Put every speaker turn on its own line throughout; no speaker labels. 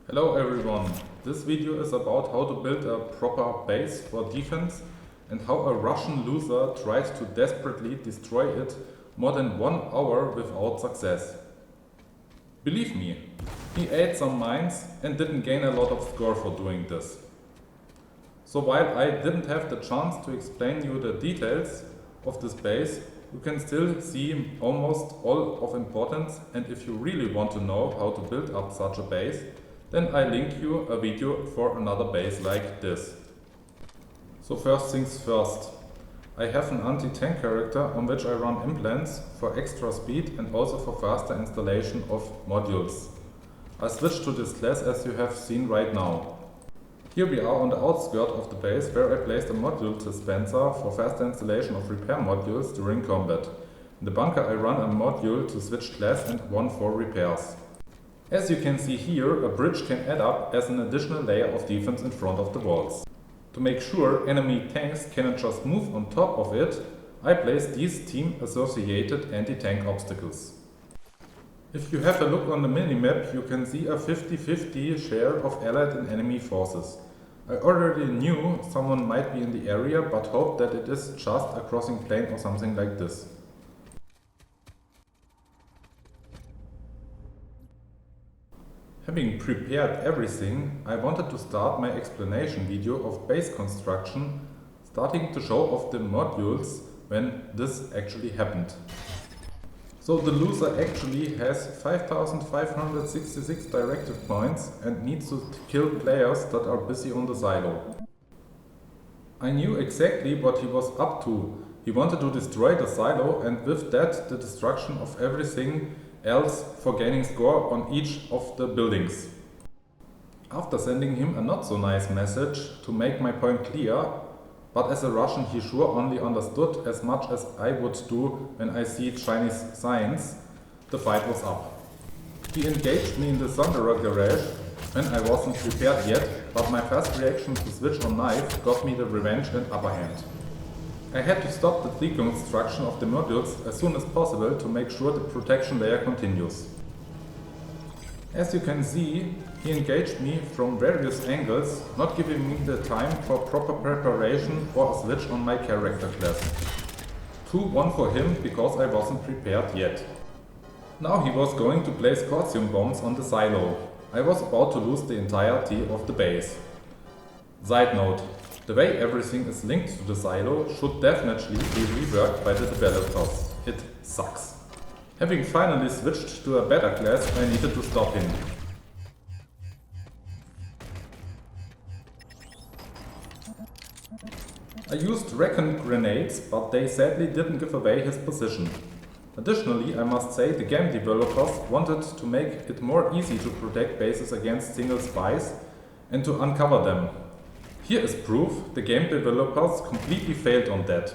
Hello everyone, this video is about how to build a proper base for defense and how a Russian loser tries to desperately destroy it more than 1 hour without success. Believe me, he ate some mines and didn't gain a lot of score for doing this. So while I didn't have the chance to explain you the details of this base, you can still see almost all of importance, and if you really want to know how to build up such a base, then I link you a video for another base like this. So first things first, I have an anti-tank character on which I run implants for extra speed and also for faster installation of modules. I switched to this class as you have seen right now. Here we are on the outskirts of the base where I placed a module dispenser for faster installation of repair modules during combat. In the bunker I run a module to switch class and one for repairs. As you can see here, a bridge can add up as an additional layer of defense in front of the walls. To make sure enemy tanks cannot just move on top of it, I place these team-associated anti-tank obstacles. If you have a look on the minimap, you can see a 50-50 share of allied and enemy forces. I already knew someone might be in the area, but hoped that it is just a crossing plane or something like this. Having prepared everything, I wanted to start my explanation video of base construction, starting to show off the modules when this actually happened. So the loser actually has 5566 directive points and needs to kill players that are busy on the silo. I knew exactly what he was up to. He wanted to destroy the silo and with that the destruction of everything else for gaining score on each of the buildings. After sending him a not so nice message to make my point clear, but as a Russian he sure only understood as much as I would do when I see Chinese signs, the fight was up. He engaged me in the Thunderer garage when I wasn't prepared yet, but my fast reaction to switch on knife got me the revenge and upper hand. I had to stop the deconstruction of the modules as soon as possible to make sure the protection layer continues. As you can see, he engaged me from various angles, not giving me the time for proper preparation or a switch on my character class. 2-1 for him because I wasn't prepared yet. Now he was going to place critisim bombs on the silo. I was about to lose the entirety of the base. Side note. The way everything is linked to the silo should definitely be reworked by the developers. It sucks. Having finally switched to a better class, I needed to stop him. I used recon grenades, but they sadly didn't give away his position. Additionally, I must say the game developers wanted to make it more easy to protect bases against single spies and to uncover them. Here is proof, the game developers completely failed on that.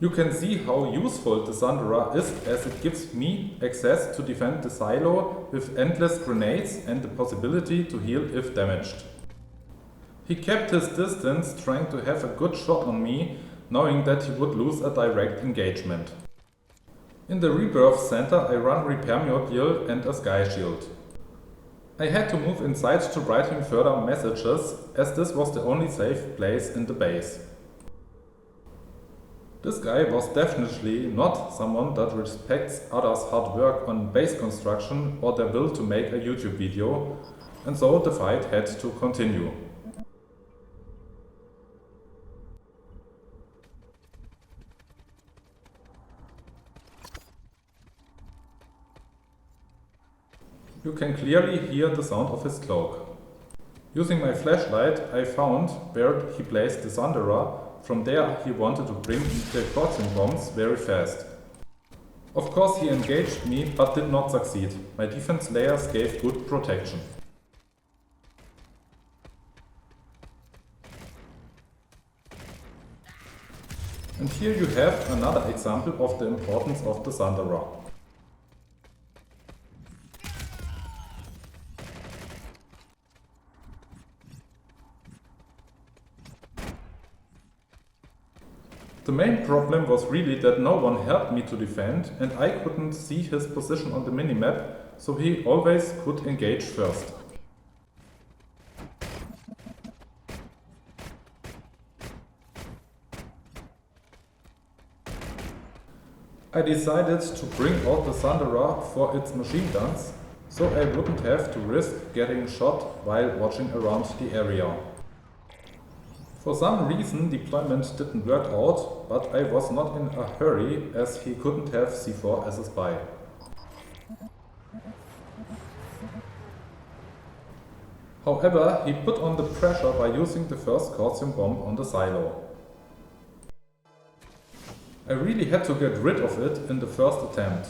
You can see how useful the Thunderer is as it gives me access to defend the silo with endless grenades and the possibility to heal if damaged. He kept his distance trying to have a good shot on me, knowing that he would lose a direct engagement. In the rebirth center I run repair module and a sky shield. I had to move inside to write him further messages as this was the only safe place in the base. This guy was definitely not someone that respects others' hard work on base construction or their will to make a YouTube video, and so the fight had to continue. You can clearly hear the sound of his cloak. Using my flashlight, I found where he placed the Thunderer. From there he wanted to bring the critisim bombs very fast. Of course he engaged me, but did not succeed. My defense layers gave good protection. And here you have another example of the importance of the Thunderer. The main problem was really that no one helped me to defend and I couldn't see his position on the minimap, so he always could engage first. I decided to bring out the Thunderer for its machine guns, so I wouldn't have to risk getting shot while watching around the area. For some reason deployment didn't work out, but I was not in a hurry as he couldn't have C4 as a spy. However, he put on the pressure by using the first critisim bomb on the silo. I really had to get rid of it in the first attempt.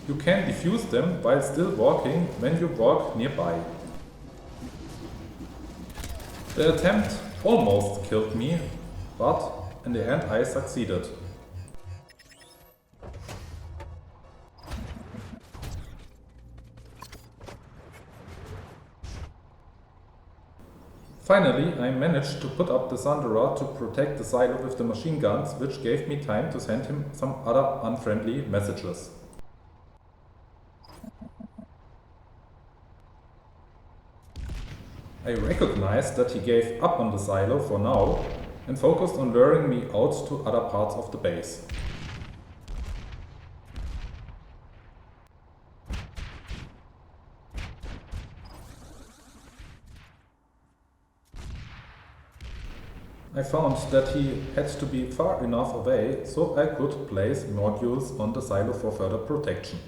You can defuse them while still walking when you walk nearby. The attempt almost killed me, but in the end I succeeded. Finally, I managed to put up the Thunderer to protect the silo with the machine guns, which gave me time to send him some other unfriendly messages. I recognized that he gave up on the silo for now and focused on luring me out to other parts of the base. I found that he had to be far enough away so I could place modules on the silo for further protection.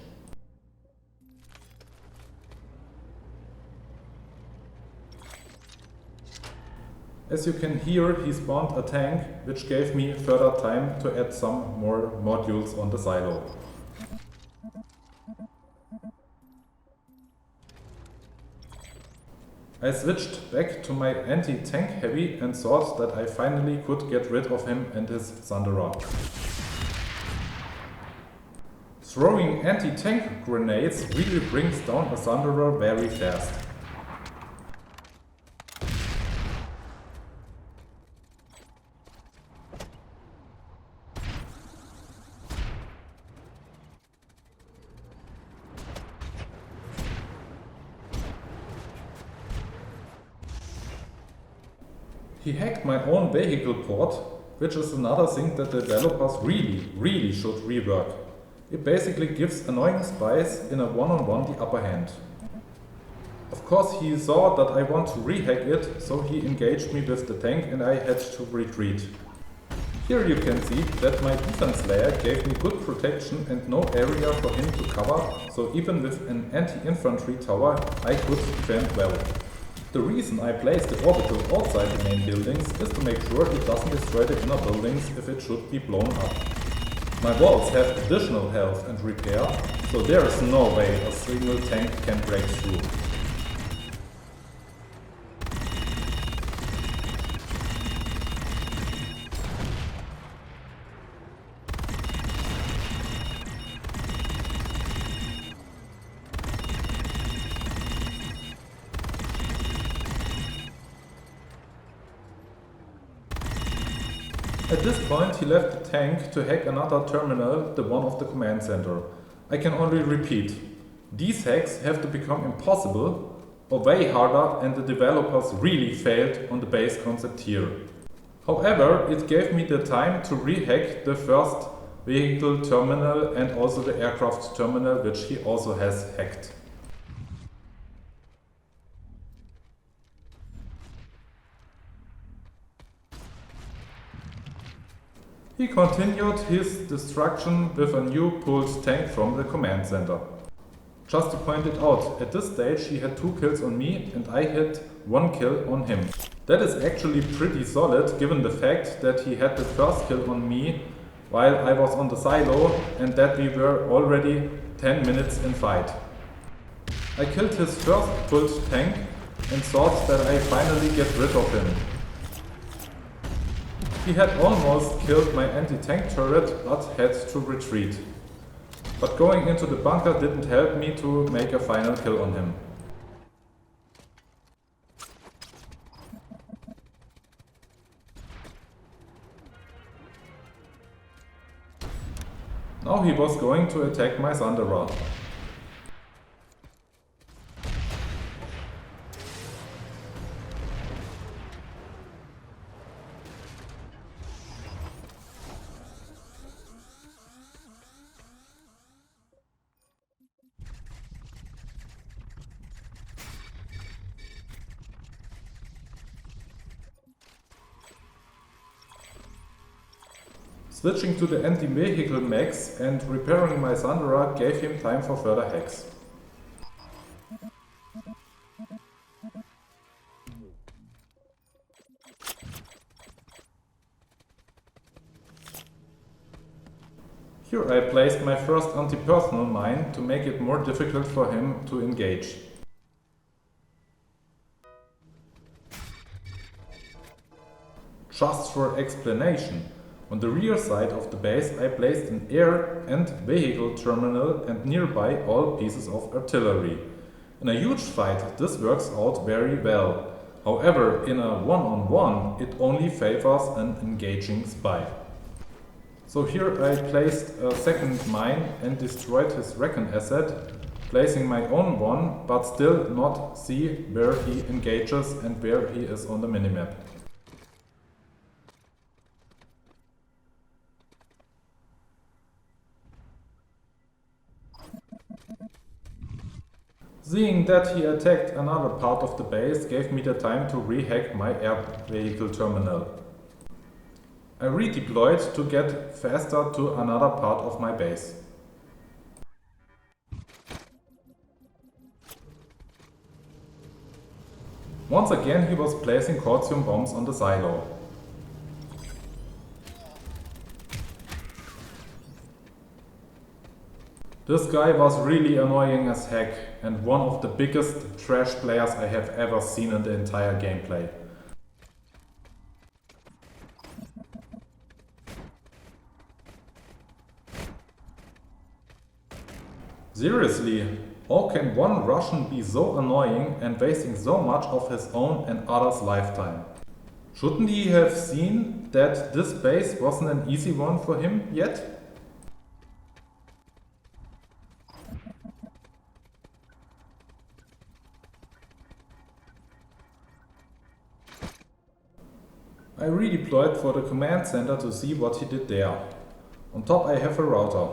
As you can hear, he spawned a tank, which gave me further time to add some more modules on the silo. I switched back to my anti-tank heavy and thought that I finally could get rid of him and his Thunderer. Throwing anti-tank grenades really brings down a Thunderer very fast. He hacked my own vehicle port, which is another thing that developers really should rework. It basically gives annoying spies in a one-on-one the upper hand. Of course he saw that I want to rehack it, so he engaged me with the tank and I had to retreat. Here you can see that my defense layer gave me good protection and no area for him to cover, so even with an anti-infantry tower I could defend well. The reason I placed the orbital outside the main buildings is to make sure it doesn't destroy the inner buildings if it should be blown up. My walls have additional health and repair, so there is no way a single tank can break through. At this point he left the tank to hack another terminal, the one of the command center. I can only repeat, these hacks have to become impossible or way harder, and the developers really failed on the base concept here. However, it gave me the time to rehack the first vehicle terminal and also the aircraft terminal, which he also has hacked. He continued his destruction with a new pulse tank from the command center. Just to point it out, at this stage he had 2 kills on me and I had 1 kill on him. That is actually pretty solid given the fact that he had the first kill on me while I was on the silo and that we were already 10 minutes in fight. I killed his first pulse tank and thought that I finally get rid of him. He had almost killed my anti-tank turret, but had to retreat. But going into the bunker didn't help me to make a final kill on him. Now he was going to attack my Thunderer. Switching to the anti-vehicle mechs and repairing my Thunderer gave him time for further hacks. Here I placed my first anti-personnel mine to make it more difficult for him to engage. Just for explanation, on the rear side of the base I placed an air and vehicle terminal and nearby all pieces of artillery. In a huge fight this works out very well. However, in a one-on-one it only favors an engaging spy. So here I placed a second mine and destroyed his recon asset, placing my own one, but still not see where he engages and where he is on the minimap. Seeing that he attacked another part of the base gave me the time to rehack my air vehicle terminal. I redeployed to get faster to another part of my base. Once again he was placing critisim bombs on the silo. This guy was really annoying as heck and one of the biggest trash players I have ever seen in the entire gameplay. Seriously, how can one Russian be so annoying and wasting so much of his own and others' lifetime? Shouldn't he have seen that this base wasn't an easy one for him yet? I redeployed for the command center to see what he did there. On top I have a router.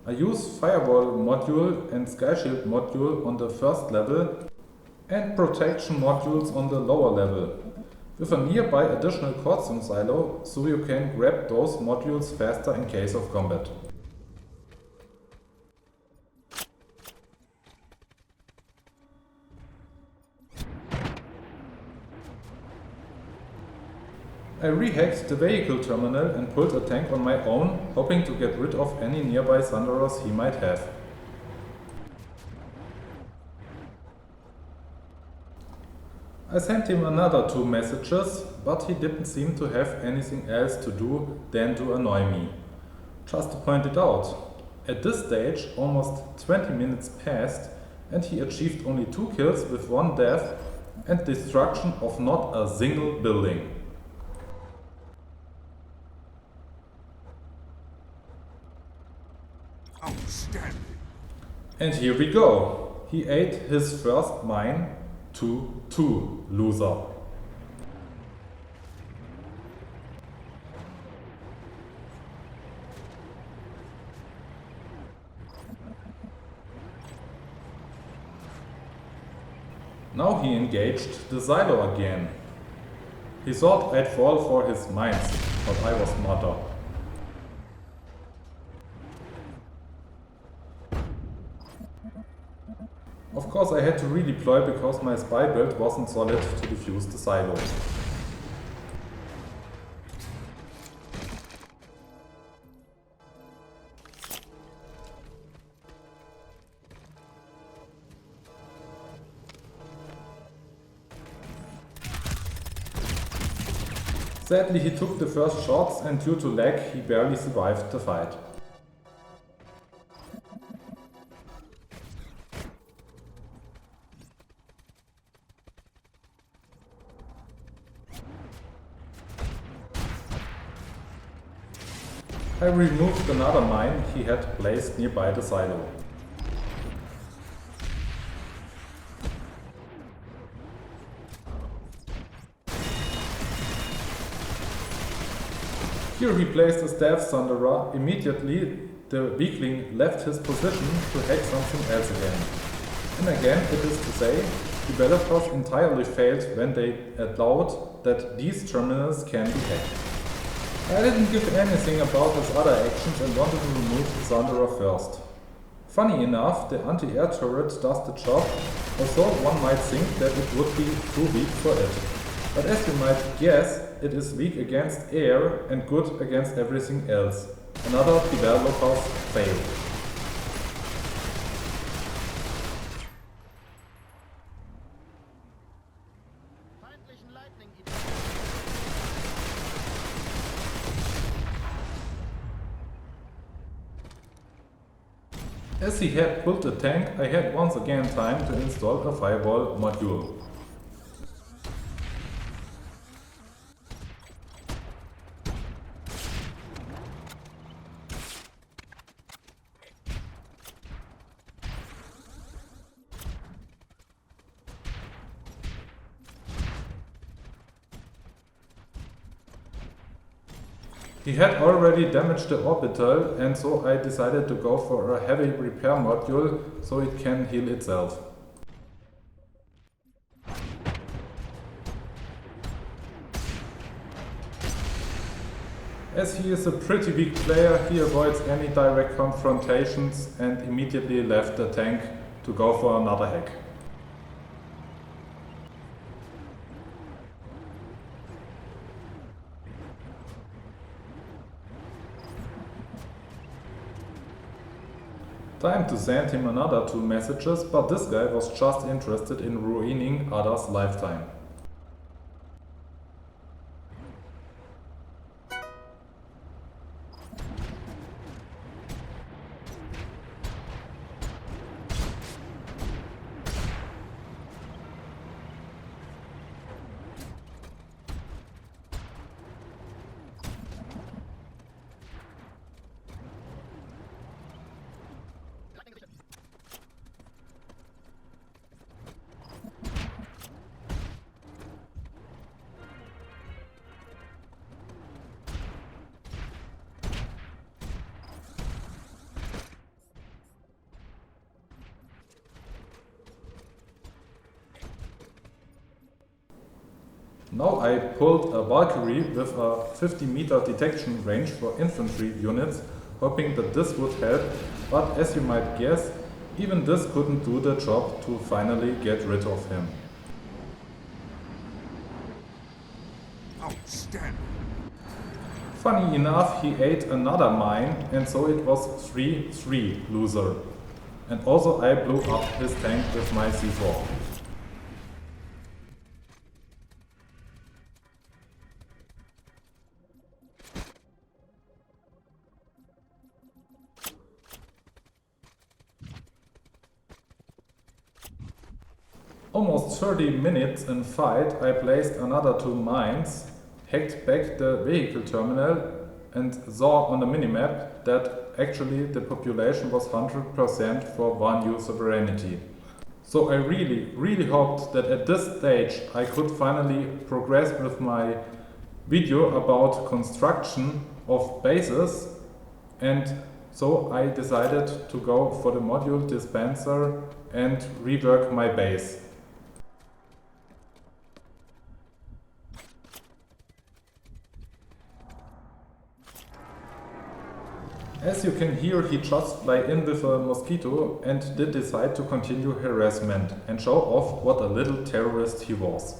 I use firewall module and sky shield module on the first level and protection modules on the lower level, with a nearby additional critisim silo so you can grab those modules faster in case of combat. I rehacked the vehicle terminal and pulled a tank on my own, hoping to get rid of any nearby Thunderers he might have. I sent him another 2 messages, but he didn't seem to have anything else to do than to annoy me. Just to point it out, at this stage almost 20 minutes passed and he achieved only 2 kills with 1 death and destruction of not a single building.
Outstanding.
And here we go. He ate his first mine 2-2, loser. Now he engaged the silo again. He thought I'd fall for his mines, but I was smarter. Of course I had to redeploy because my spy build wasn't solid to defuse the silo. Sadly he took the first shots and due to lag he barely survived the fight. I removed another mine he had placed nearby the silo. Here he placed a staff sunderer. Immediately the weakling left his position to hack something else again. And again, it is to say, developers entirely failed when they allowed that these terminals can be hacked. I didn't give anything about his other actions and wanted to remove the sunderer first. Funny enough, the anti-air turret does the job, although one might think that it would be too weak for it. But as you might guess, it is weak against air and good against everything else. Another developer's fail. As he had built a tank, I had once again time to install a firewall module. He had already damaged the orbital, and so I decided to go for a heavy repair module so it can heal itself. As he is a pretty weak player, he avoids any direct confrontations and immediately left the tank to go for another hack. Time to send him another 2 messages, but this guy was just interested in ruining others' lifetime. Now I pulled a Valkyrie with a 50-meter detection range for infantry units, hoping that this would help, but as you might guess, even this couldn't do the job to finally get rid of him.
Outstanding.
Funny enough, he ate another mine, and so it was 3-3 loser. And also I blew up his tank with my C4. Almost 30 minutes in fight, I placed another 2 mines, hacked back the vehicle terminal and saw on the minimap that actually the population was 100% for one new sovereignty. So I really hoped that at this stage I could finally progress with my video about construction of bases, and so I decided to go for the module dispenser and rework my base. As you can hear, he just fly in with a mosquito and did decide to continue harassment and show off what a little terrorist he was.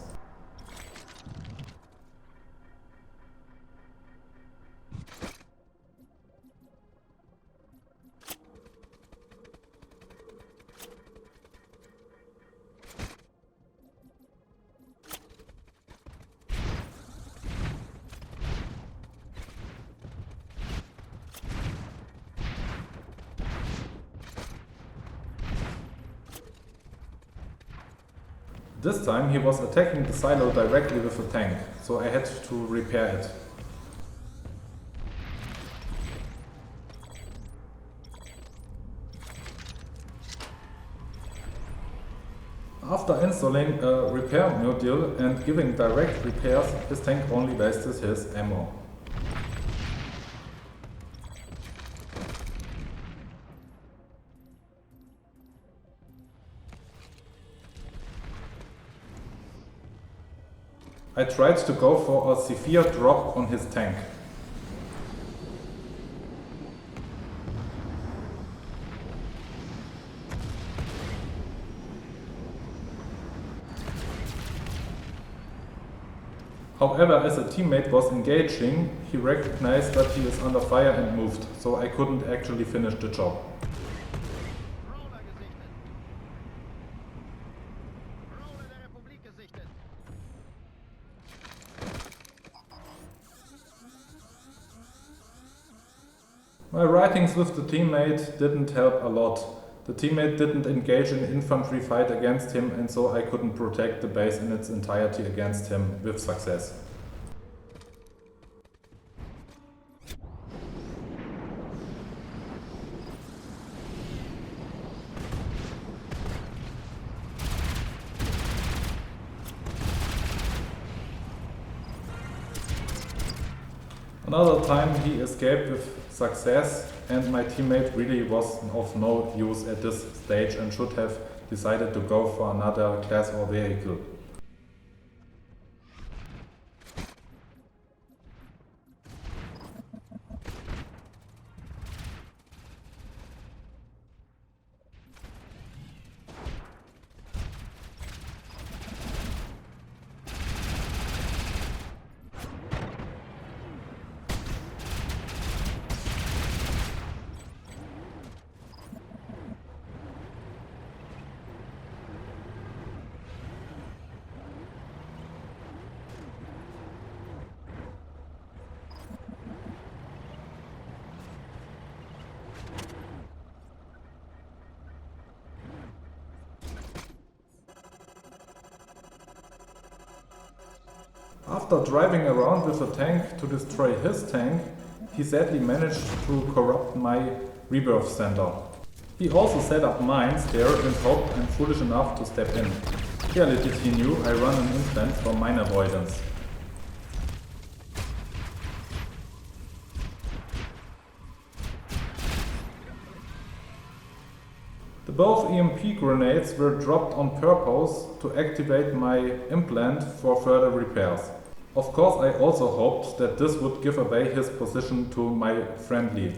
This time he was attacking the silo directly with a tank, so I had to repair it. After installing a repair module and giving direct repairs, his tank only wastes his ammo. I tried to go for a severe drop on his tank. However, as a teammate was engaging, he recognized that he is under fire and moved, so I couldn't actually finish the job. My writings with the teammate didn't help a lot. The teammate didn't engage in infantry fight against him, and so I couldn't protect the base in its entirety against him with success. Another time he escaped with success, and my teammate really was of no use at this stage and should have decided to go for another class or vehicle. After driving around with a tank to destroy his tank, he sadly managed to corrupt my rebirth center. He also set up mines there and hoped I'm foolish enough to step in. Clearly did he knew I run an implant for mine avoidance. The both EMP grenades were dropped on purpose to activate my implant for further repairs. Of course, I also hoped that this would give away his position to my friendly.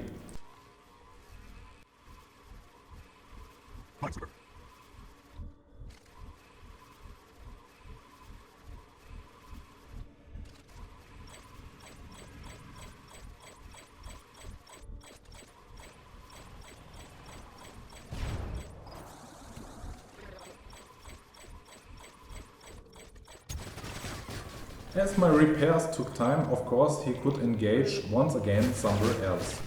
As my repairs took time, of course, he could engage once again somewhere else.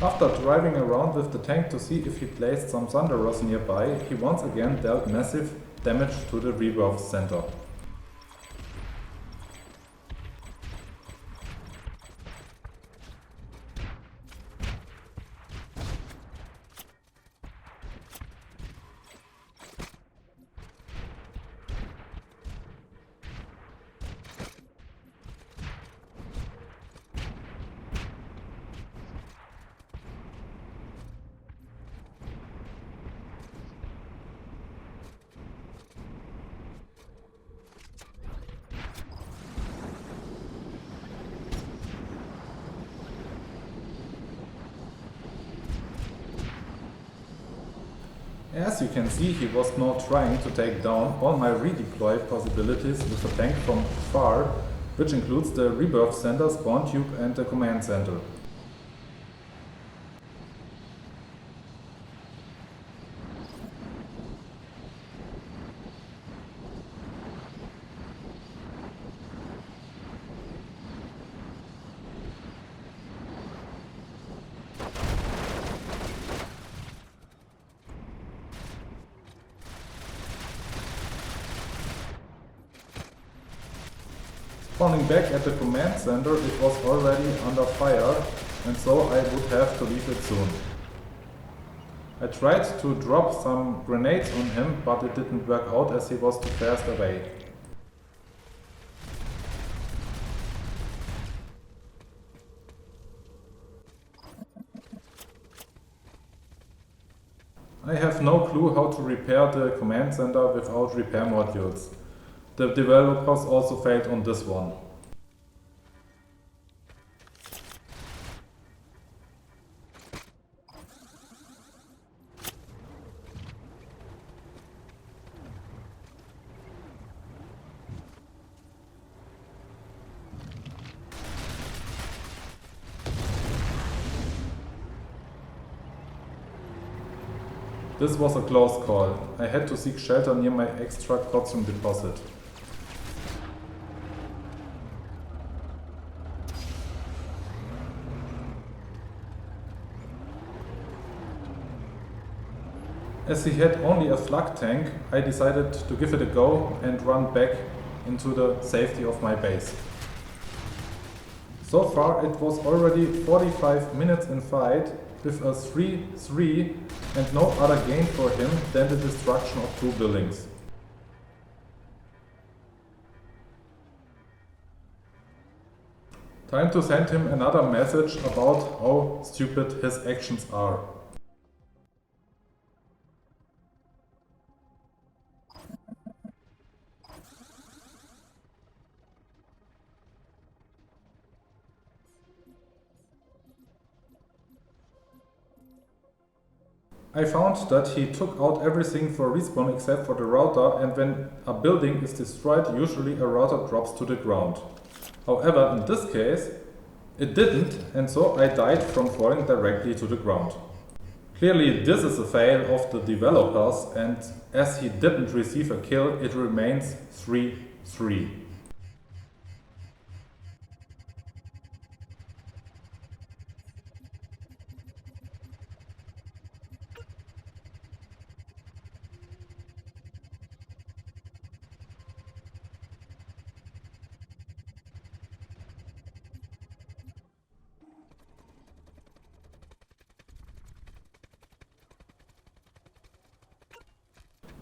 After driving around with the tank to see if he placed some thunderers nearby, he once again dealt massive damage to the rebirth center. As you can see, he was now trying to take down all my redeploy possibilities with a tank from far, which includes the rebirth center, spawn tube and the command center. Spawning back at the command center, it was already under fire, and so I would have to leave it soon. I tried to drop some grenades on him, but it didn't work out as he was too fast away. I have no clue how to repair the command center without repair modules. The developers also failed on this one. This was a close call. I had to seek shelter near my extra critisim deposit. As he had only a flak tank, I decided to give it a go and run back into the safety of my base. So far it was already 45 minutes in fight with a 3-3 and no other gain for him than the destruction of 2 buildings. Time to send him another message about how stupid his actions are. I found that he took out everything for respawn except for the router, and when a building is destroyed, usually a router drops to the ground. However, in this case, it didn't, and so I died from falling directly to the ground. Clearly this is a fail of the developers, and as he didn't receive a kill, it remains 3-3.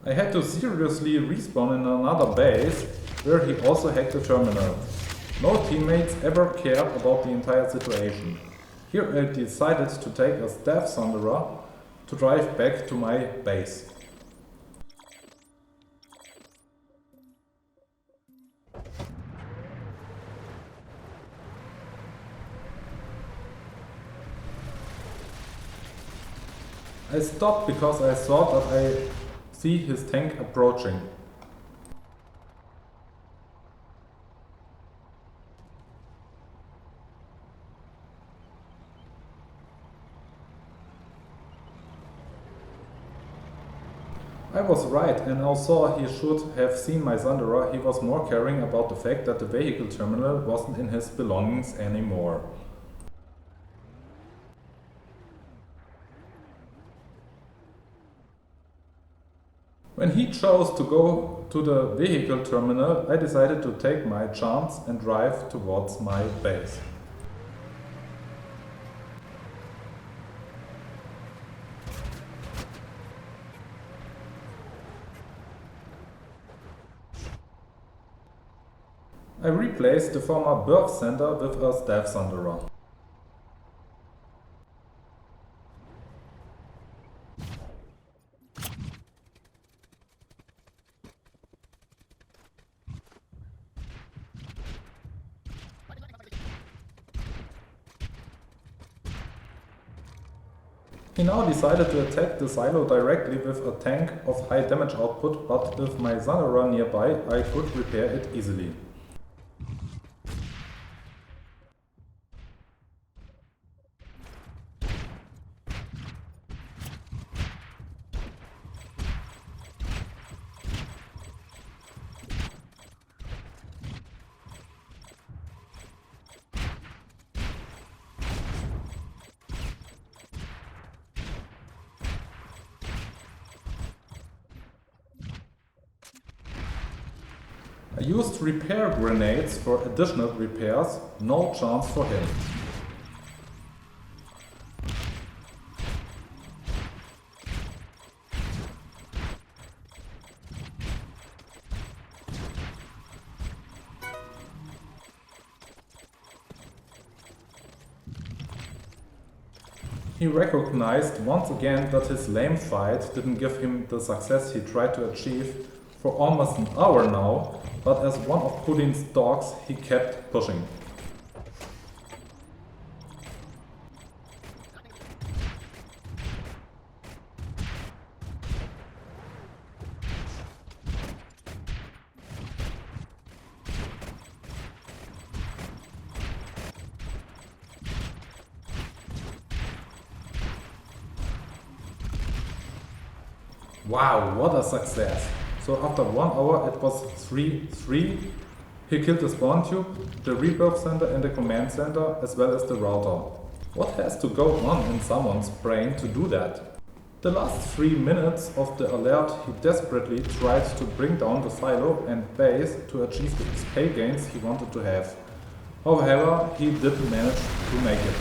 I had to seriously respawn in another base, where he also hacked the terminal. No teammates ever cared about the entire situation. Here I decided to take a staff thunderer to drive back to my base. I stopped because I thought that I see his tank approaching. I was right, and although he should have seen my Thunderer, he was more caring about the fact that the vehicle terminal wasn't in his belongings anymore. When he chose to go to the vehicle terminal, I decided to take my chance and drive towards my base. I replaced the former birth center with a staff thunderer. He now decided to attack the silo directly with a tank of high damage output, but with my Zanora nearby I could repair it easily. I used repair grenades for additional repairs, no chance for him. He recognized once again that his lame fight didn't give him the success he tried to achieve for almost an hour now, but as one of Putin's dogs he kept pushing. Wow, what a success! So after 1 hour it was 3-3. He killed the spawn tube, the rebirth center and the command center, as well as the router. What has to go on in someone's brain to do that? The last 3 minutes of the alert he desperately tried to bring down the silo and base to achieve the XP gains he wanted to have. However, he didn't manage to make it.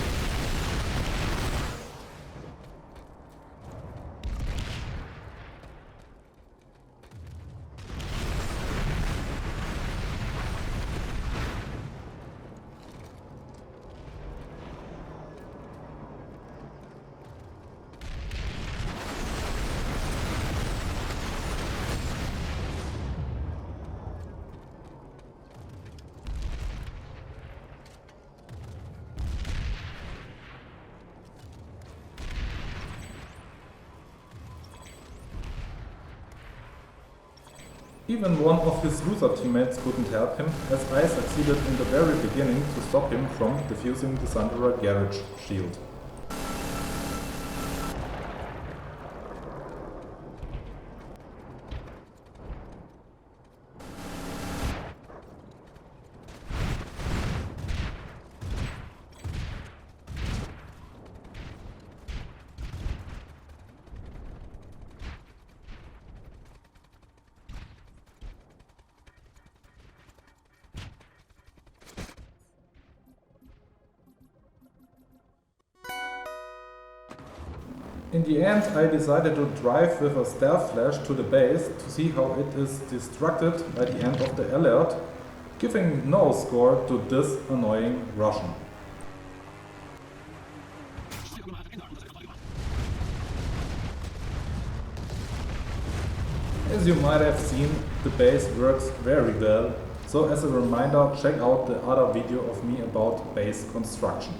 Even one of his loser teammates couldn't help him, as I succeeded in the very beginning to stop him from defusing the Sandra garage shield. In the end, I decided to drive with a stealth flash to the base to see how it is destructed by the end of the alert, giving no score to this annoying Russian. As you might have seen, the base works very well, so as a reminder, check out the other video of me about base construction.